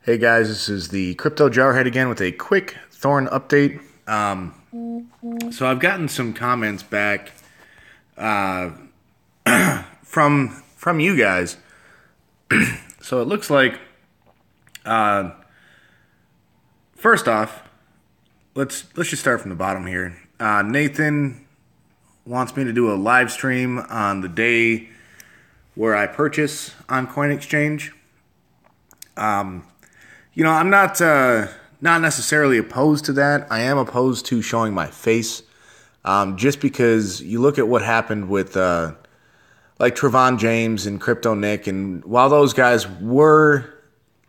Hey guys, this is the Crypto Jarhead again with a quick Thorn update. So I've gotten some comments back from you guys. So it looks like, first off, let's just start from the bottom here. Nathan wants me to do a live stream on the day where I purchase on Coin Exchange. I'm not necessarily opposed to that. I am opposed to showing my face, just because you look at what happened with like Trevon James and Crypto Nick, and while those guys were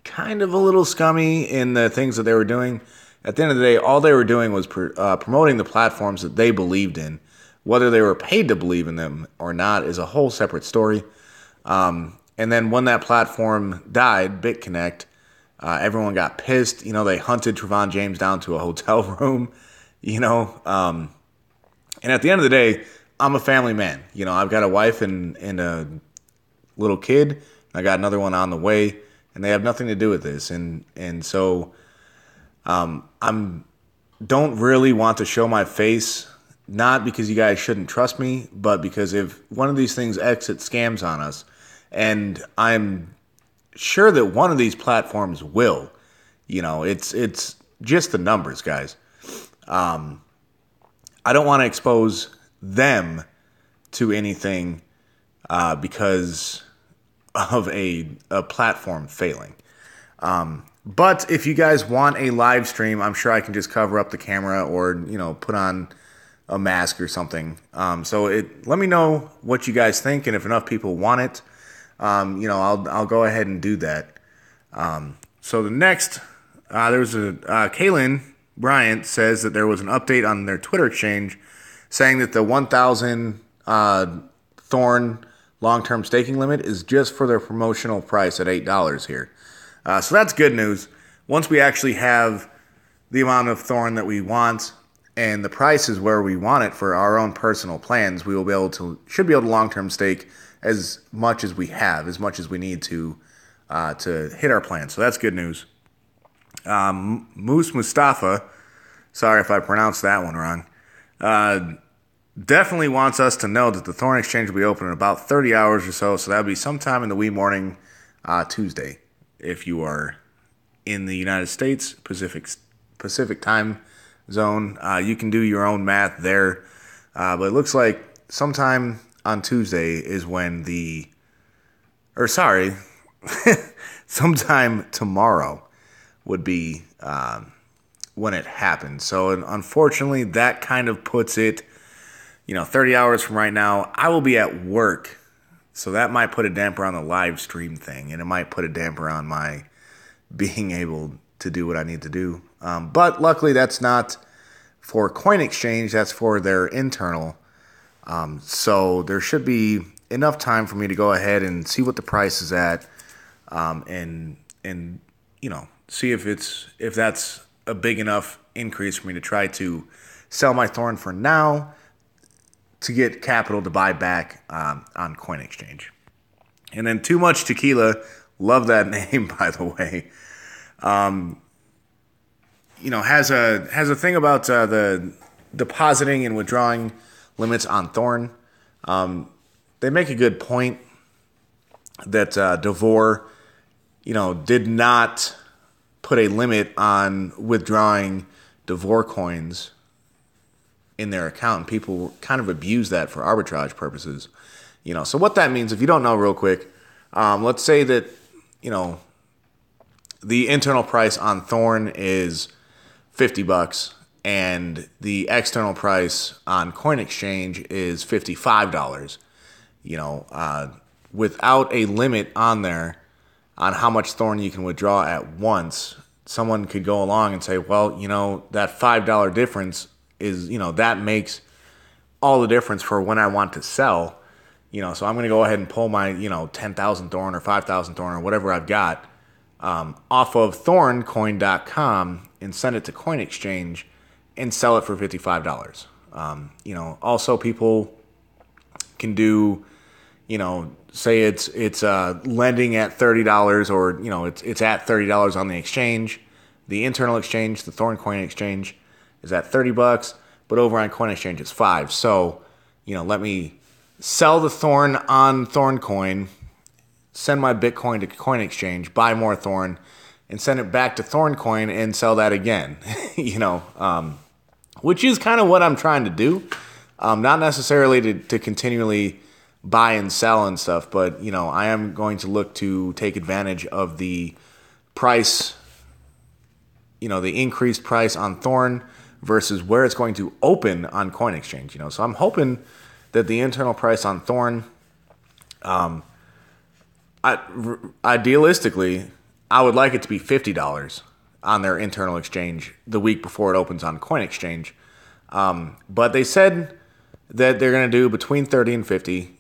kind of a little scummy in the things that they were doing, at the end of the day, all they were doing was promoting the platforms that they believed in. Whether they were paid to believe in them or not is a whole separate story. And then when that platform died, BitConnect, everyone got pissed. They hunted Trevon James down to a hotel room, and at the end of the day, I'm a family man. I've got a wife and a little kid. I got another one on the way, and they have nothing to do with this. And so I'm don't really want to show my face, not because you guys shouldn't trust me, but because if one of these things exits scams on us, and I'm sure that one of these platforms will, it's just the numbers, guys. I don't want to expose them to anything because of a platform failing. But if you guys want a live stream, I'm sure I can just cover up the camera or, put on a mask or something. Let me know what you guys think, and if enough people want it, I'll go ahead and do that. So the next, there's Kaylin Bryant says that there was an update on their Twitter exchange saying that the 1,000 Thorn long-term staking limit is just for their promotional price at $8 here. So that's good news. Once we actually have the amount of Thorn that we want and the price is where we want it for our own personal plans, we will should be able to long-term stake as much as we have, as much as we need to hit our plan. So that's good news. Moose Mustafa, sorry if I pronounced that one wrong, definitely wants us to know that the Thorn Exchange will be open in about 30 hours or so. So that'll be sometime in the wee morning Tuesday. If you are in the United States, Pacific time zone, you can do your own math there. But it looks like sometime on Tuesday is when sometime tomorrow would be when it happens. So unfortunately, that kind of puts it, 30 hours from right now. I will be at work, so that might put a damper on the live stream thing, and it might put a damper on my being able to do what I need to do. But luckily, that's not for Coin Exchange. That's for their internal. So there should be enough time for me to go ahead and see what the price is at, and see if that's a big enough increase for me to try to sell my Thorn for now to get capital to buy back on Coin Exchange. And then Too Much Tequila, love that name, by the way. Has a thing about the depositing and withdrawing limits on Thorn. They make a good point that Devor, did not put a limit on withdrawing Devor coins in their account, and people kind of abuse that for arbitrage purposes. So what that means, if you don't know real quick, let's say that, the internal price on Thorn is $50 and the external price on Coin Exchange is $55. Without a limit on there on how much Thorn you can withdraw at once, someone could go along and say, well, that $5 difference is, that makes all the difference for when I want to sell. So I'm going to go ahead and pull my, 10,000 Thorn or 5,000 Thorn or whatever I've got off of thorncoin.com and send it to Coin Exchange and sell it for $55. Also people can do, say it's lending at $30, or it's at $30 on the exchange. The internal exchange, the Thorn coin exchange, is at $30, but over on Coin Exchange it's $5. So, let me sell the Thorn on Thorn coin, send my Bitcoin to Coin Exchange, buy more Thorn, and send it back to Thorn coin and sell that again. Which is kind of what I'm trying to do. Not necessarily to continually buy and sell and stuff, but I am going to look to take advantage of the price, the increased price on Thorn versus where it's going to open on Coin Exchange. So I'm hoping that the internal price on Thorn, idealistically, I would like it to be $50 on their internal exchange the week before it opens on Coin Exchange. But they said that they're going to do between 30 and 50.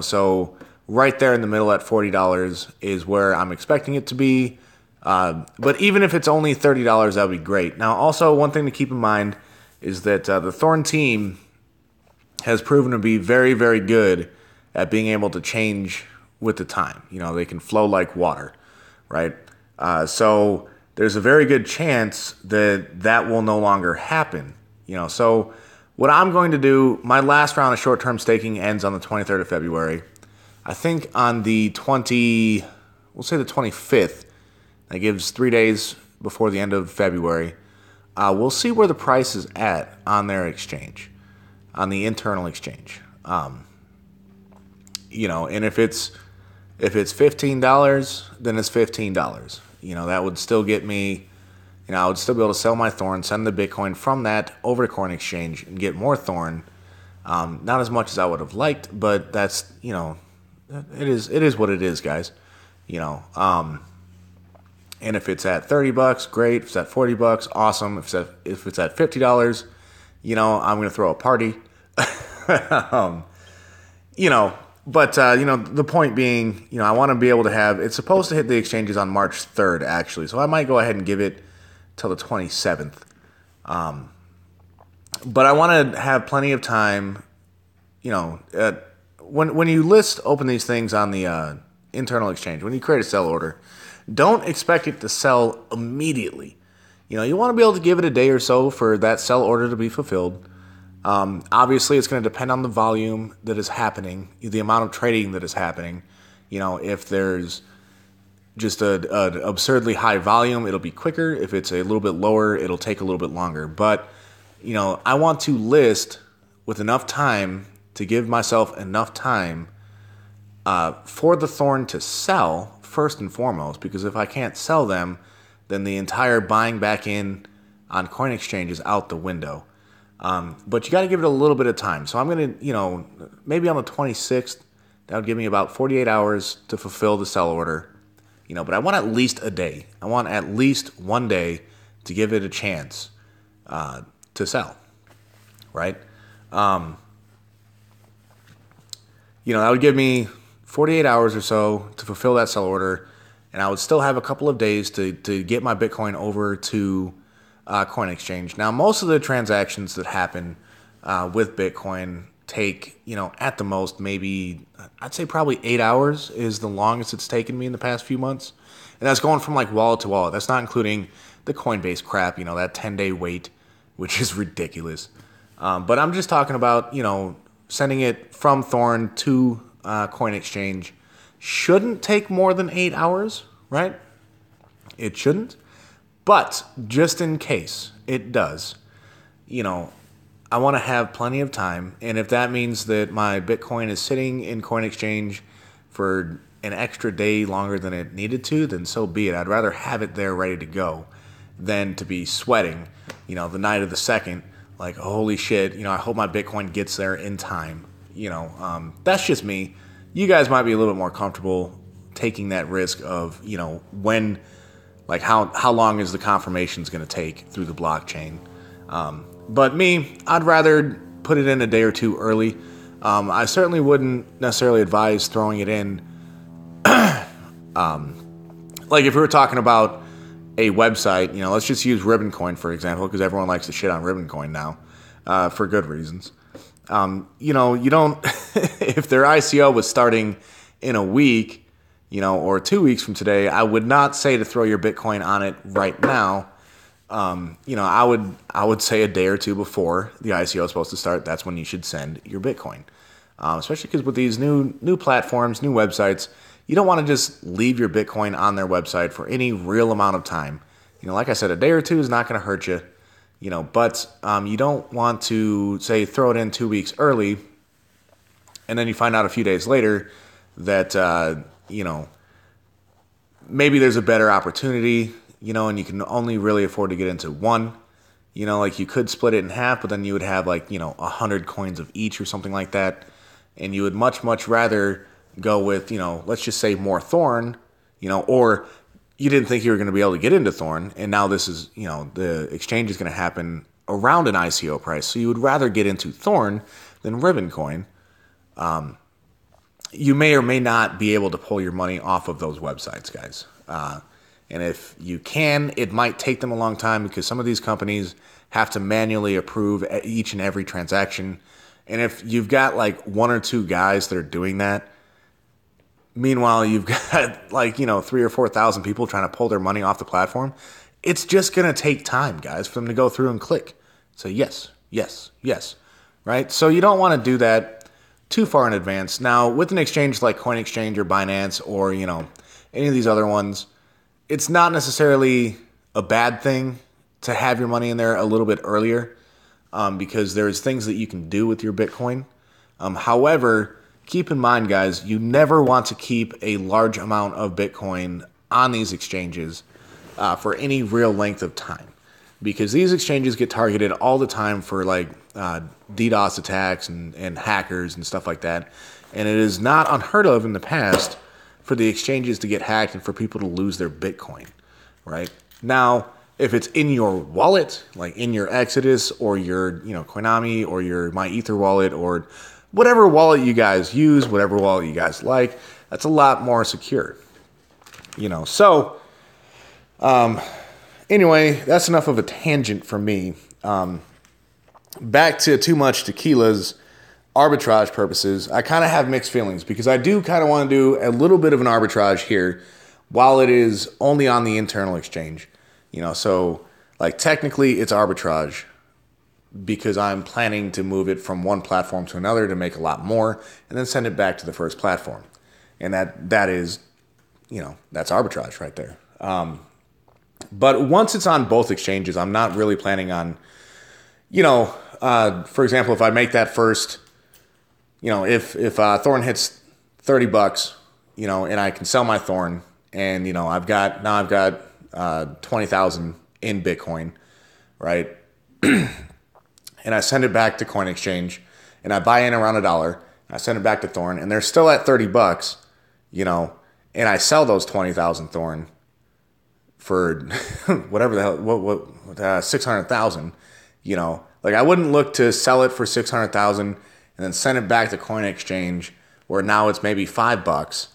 So right there in the middle at $40 is where I'm expecting it to be. But even if it's only $30, that would be great. Now, also, one thing to keep in mind is that the Thorn team has proven to be very, very good at being able to change with the time. They can flow like water, right? So there's a very good chance that will no longer happen. So what I'm going to do, my last round of short-term staking ends on the 23rd of February. I think on the 25th, that gives 3 days before the end of February. We'll see where the price is at on their exchange, on the internal exchange. And if it's $15, then it's $15. That would still get me. I would still be able to sell my Thorn, send the Bitcoin from that over to Coin Exchange and get more Thorn. Not as much as I would have liked, but that's, it is what it is, guys. And if it's at $30, great. If it's at $40, awesome. If it's at $50, I'm going to throw a party. But the point being, I want to be able to have, it's supposed to hit the exchanges on March 3rd, actually. So I might go ahead and give it till the 27th. But I want to have plenty of time, when you open these things on the internal exchange, when you create a sell order, don't expect it to sell immediately. You want to be able to give it a day or so for that sell order to be fulfilled. Obviously, it's going to depend on the volume that is happening, the amount of trading that is happening. If there's just an absurdly high volume, it'll be quicker. If it's a little bit lower, it'll take a little bit longer. But, I want to list with enough time to give myself enough time for the Thorn to sell first and foremost, because if I can't sell them, then the entire buying back in on Coin Exchange is out the window. But you got to give it a little bit of time. So I'm going to, maybe on the 26th, that would give me about 48 hours to fulfill the sell order. But I want at least a day. I want at least one day to give it a chance to sell, right? That would give me 48 hours or so to fulfill that sell order, and I would still have a couple of days to get my Bitcoin over to Coin Exchange. Now, most of the transactions that happen with Bitcoin take, at the most, maybe, I'd say probably 8 hours is the longest it's taken me in the past few months. And that's going from wallet to wallet. That's not including the Coinbase crap, that 10-day wait, which is ridiculous. But I'm just talking about, sending it from Thorn to Coin Exchange shouldn't take more than 8 hours, right? It shouldn't. But just in case it does, I want to have plenty of time. And if that means that my Bitcoin is sitting in Coin Exchange for an extra day longer than it needed to, then so be it. I'd rather have it there ready to go than to be sweating, the night of the second, like, holy shit, I hope my Bitcoin gets there in time. That's just me. You guys might be a little bit more comfortable taking that risk of, when, how long is the confirmations going to take through the blockchain. But me, I'd rather put it in a day or two early. I certainly wouldn't necessarily advise throwing it in. If we were talking about a website, let's just use Ribbon Coin, for example, because everyone likes to shit on Ribbon Coin now, for good reasons. You don't if their ICO was starting in a week, or 2 weeks from today, I would not say to throw your Bitcoin on it right now. I would say a day or two before the ICO is supposed to start. That's when you should send your Bitcoin, especially because with these new platforms, new websites, you don't want to just leave your Bitcoin on their website for any real amount of time. Like I said, a day or two is not going to hurt you. But you don't want to, say, throw it in 2 weeks early, and then you find out a few days later that, maybe there's a better opportunity, and you can only really afford to get into one. Like you could split it in half, but then you would have 100 coins of each or something like that. And you would much, much rather go with, let's just say more Thorn, or you didn't think you were going to be able to get into Thorn, and now this is, the exchange is going to happen around an ICO price. So you would rather get into Thorn than Ribbon Coin. You may or may not be able to pull your money off of those websites, guys. And if you can, it might take them a long time because some of these companies have to manually approve each and every transaction. And if you've got one or two guys that are doing that, meanwhile, you've got 3,000 or 4,000 people trying to pull their money off the platform. It's just going to take time, guys, for them to go through and click. So yes, yes, yes, right? So you don't want to do that too far in advance. Now, with an exchange like Coin Exchange or Binance or, any of these other ones, it's not necessarily a bad thing to have your money in there a little bit earlier because there's things that you can do with your Bitcoin. However, keep in mind, guys, you never want to keep a large amount of Bitcoin on these exchanges for any real length of time because these exchanges get targeted all the time for DDoS attacks and hackers and stuff like that. And it is not unheard of in the past for the exchanges to get hacked and for people to lose their Bitcoin, right? Now, if it's in your wallet, like in your Exodus or your, Coinami or your MyEther wallet or whatever wallet you guys use, whatever wallet you guys like, that's a lot more secure, So, anyway, that's enough of a tangent for me. Back to Too Much Tequila's arbitrage purposes, I kind of have mixed feelings because I do kind of want to do a little bit of an arbitrage here while it is only on the internal exchange. So technically it's arbitrage because I'm planning to move it from one platform to another to make a lot more and then send it back to the first platform. And that is, that's arbitrage right there. But once it's on both exchanges, I'm not really planning on, for example, if I make that first, if Thorn hits $30, and I can sell my Thorn, and I've got 20,000 in Bitcoin, right? And I send it back to Coin Exchange, and I buy in around $1. I send it back to Thorn, and they're still at $30, and I sell those 20,000 Thorn for whatever the hell, 600,000, I wouldn't look to sell it for 600,000 and then send it back to Coin Exchange where now it's maybe $5,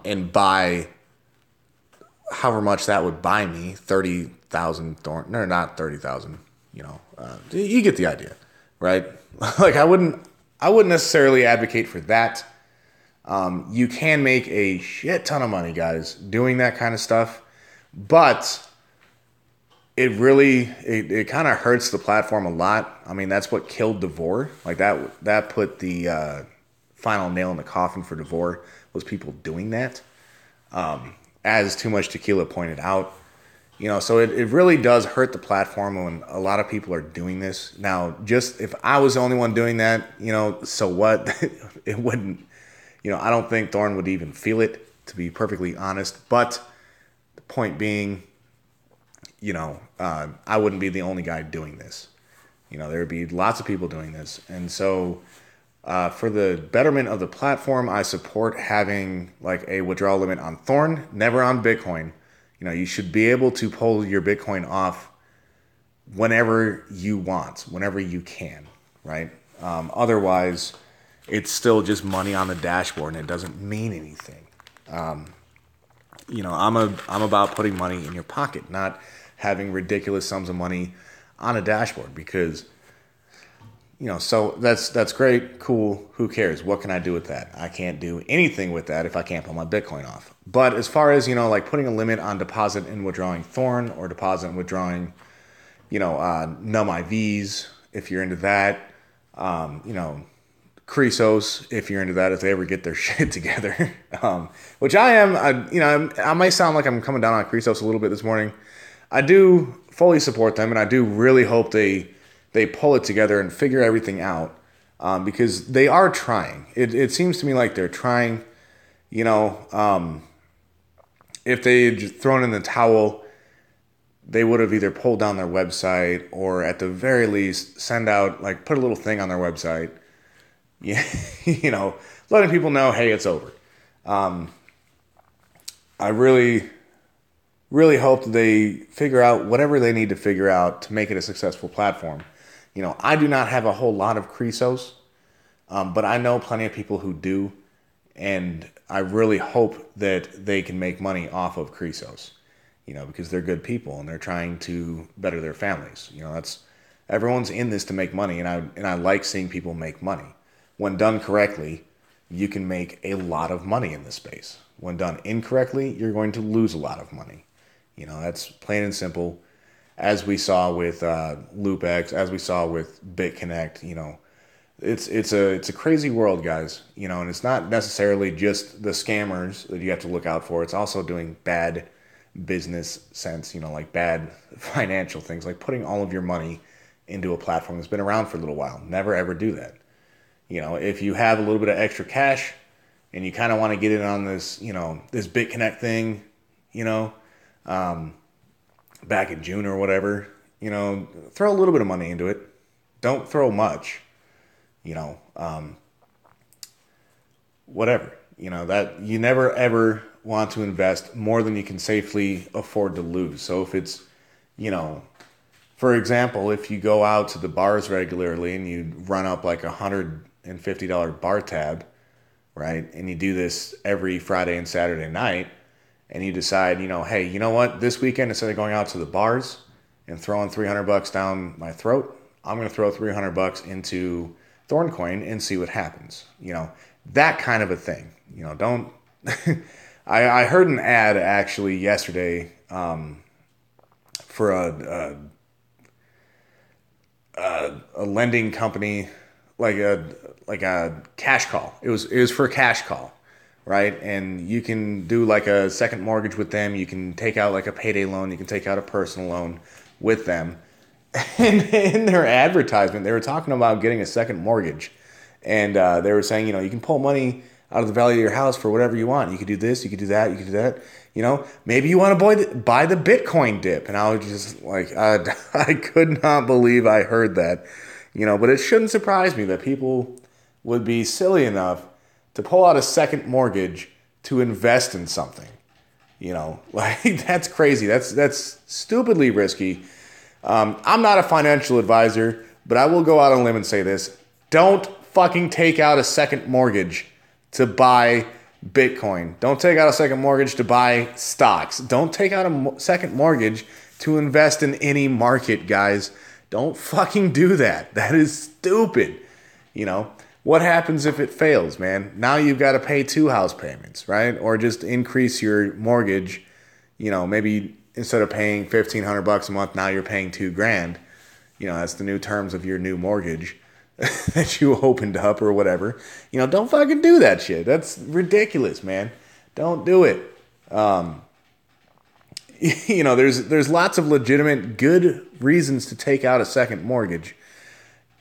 and buy however much that would buy me, 30,000 Thorn, no, not 30,000, you get the idea, right? I wouldn't necessarily advocate for that. You can make a shit ton of money, guys, doing that kind of stuff, but it really, it kind of hurts the platform a lot. I mean, that's what killed Devore. That put the final nail in the coffin for Devore was people doing that. As Too Much Tequila pointed out, so it really does hurt the platform when a lot of people are doing this. Now, just if I was the only one doing that, so what? It wouldn't, I don't think Thorn would even feel it, to be perfectly honest. But the point being, I wouldn't be the only guy doing this. There would be lots of people doing this. And so for the betterment of the platform, I support having a withdrawal limit on Thorn, never on Bitcoin. You should be able to pull your Bitcoin off whenever you want, whenever you can, right? Otherwise, it's still just money on the dashboard and it doesn't mean anything. I'm about putting money in your pocket, not having ridiculous sums of money on a dashboard because, So that's great, cool. Who cares? What can I do with that? I can't do anything with that if I can't pull my Bitcoin off. But as far as like putting a limit on deposit and withdrawing Thorn or deposit and withdrawing, Num IVs if you're into that, Chrysos if you're into that if they ever get their shit together, which I am. I might sound like I'm coming down on Chrysos a little bit this morning. I do fully support them, and I do really hope they pull it together and figure everything out, because they are trying. It seems to me like they're trying. If they had thrown in the towel, they would have either pulled down their website or at the very least send out, like, put a little thing on their website, letting people know, hey, it's over. I really, really hope that they figure out whatever they need to figure out to make it a successful platform. I do not have a whole lot of Chrysos, but I know plenty of people who do, and I really hope that they can make money off of Chrysos, because they're good people and they're trying to better their families. Everyone's in this to make money, and I like seeing people make money. When done correctly, you can make a lot of money in this space. When done incorrectly, you're going to lose a lot of money. That's plain and simple. As we saw with LoopX, as we saw with BitConnect, it's a crazy world, guys. And it's not necessarily just the scammers that you have to look out for. It's also doing bad business sense, like bad financial things, like putting all of your money into a platform that's been around for a little while. Never ever do that. If you have a little bit of extra cash and you kind of want to get in on this, this BitConnect thing, back in June or whatever, throw a little bit of money into it. Don't throw much, whatever, that you never ever want to invest more than you can safely afford to lose. So if it's, for example, if you go out to the bars regularly and you run up like $150 bar tab, right? And you do this every Friday and Saturday night, and you decide, hey, you know what? This weekend, instead of going out to the bars and throwing $300 down my throat, I'm going to throw $300 into Thorn coin and see what happens. That kind of a thing. Don't. I heard an ad actually yesterday for a lending company, like a cash call. It was for a cash call. Right? And you can do like a second mortgage with them. You can take out like a payday loan. You can take out a personal loan with them. And in their advertisement, they were talking about getting a second mortgage. And they were saying, you can pull money out of the value of your house for whatever you want. You could do this, you could do that, you could do that. Maybe you want to buy the Bitcoin dip. And I was just like, I could not believe I heard that. But it shouldn't surprise me that people would be silly enough to pull out a second mortgage to invest in something. That's crazy. That's stupidly risky. I'm not a financial advisor, but I will go out on a limb and say this. Don't fucking take out a second mortgage to buy Bitcoin. Don't take out a second mortgage to buy stocks. Don't take out a second mortgage to invest in any market, guys. Don't fucking do that. That is stupid. What happens if it fails, man? Now you've got to pay 2 house payments, right? Or just increase your mortgage. Maybe instead of paying $1,500 a month, now you're paying $2,000. That's the new terms of your new mortgage that you opened up or whatever. Don't fucking do that shit. That's ridiculous, man. Don't do it. There's lots of legitimate good reasons to take out a second mortgage.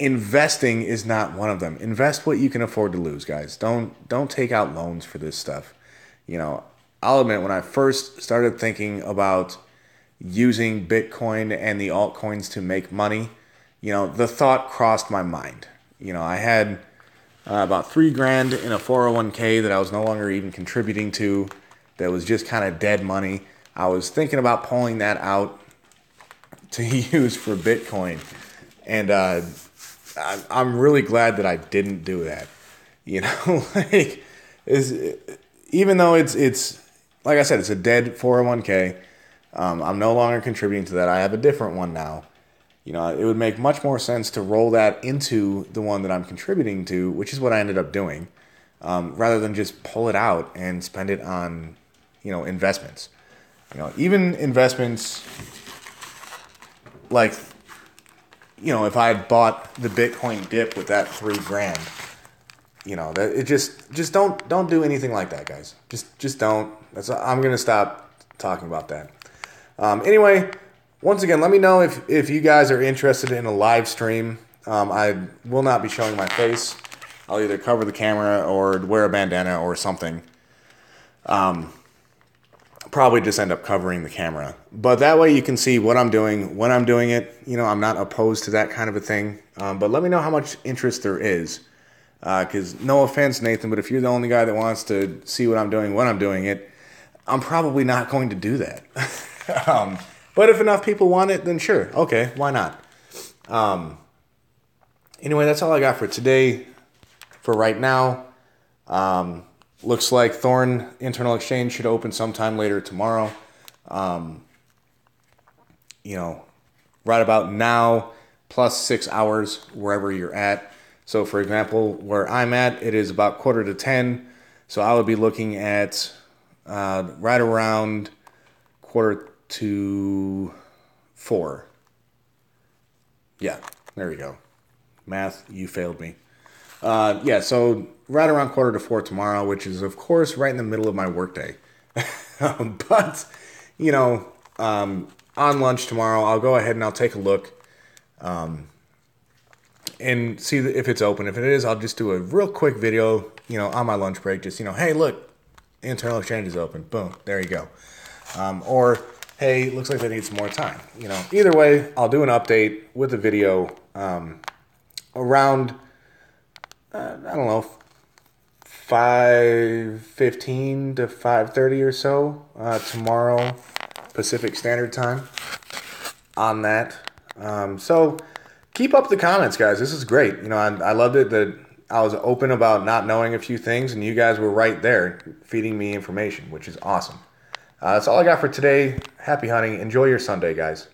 Investing is not one of them. Invest what you can afford to lose, guys. Don't take out loans for this stuff. I'll admit, when I first started thinking about using Bitcoin and the altcoins to make money, the thought crossed my mind. I had about $3,000 in a 401k that I was no longer even contributing to, that was just kind of dead money. I was thinking about pulling that out to use for Bitcoin. And I'm really glad that I didn't do that. Even though it's like I said, it's a dead 401k. I'm no longer contributing to that. I have a different one now. It would make much more sense to roll that into the one that I'm contributing to, which is what I ended up doing, rather than just pull it out and spend it on, investments. Even investments like, if I had bought the Bitcoin dip with that $3,000, that it just don't do anything like that, guys. Just don't. I'm gonna stop talking about that. Anyway, once again, let me know if you guys are interested in a live stream. I will not be showing my face. I'll either cover the camera or wear a bandana or something. Probably just end up covering the camera. But that way you can see what I'm doing when I'm doing it. I'm not opposed to that kind of a thing. But let me know how much interest there is. Because no offense, Nathan, but if you're the only guy that wants to see what I'm doing when I'm doing it, I'm probably not going to do that. But if enough people want it, then sure. Okay, why not? Anyway, that's all I got for today. For right now, looks like Thorn Internal Exchange should open sometime later tomorrow. Right about now, plus 6 hours wherever you're at. So, for example, where I'm at, it is about 9:45. So I would be looking at right around 3:45. Yeah, there we go. Math, you failed me. So right around 3:45 tomorrow, which is, of course, right in the middle of my workday. But, on lunch tomorrow, I'll go ahead and I'll take a look and see if it's open. If it is, I'll just do a real quick video, on my lunch break. Just, hey, look, Internal Exchange is open. Boom, there you go. Or, hey, looks like they need some more time. Either way, I'll do an update with a video around, I don't know, 5:15 to 5:30 or so tomorrow, Pacific Standard Time on that. So keep up the comments, guys. This is great. I loved it that I was open about not knowing a few things, and you guys were right there feeding me information, which is awesome. That's all I got for today. Happy hunting. Enjoy your Sunday, guys.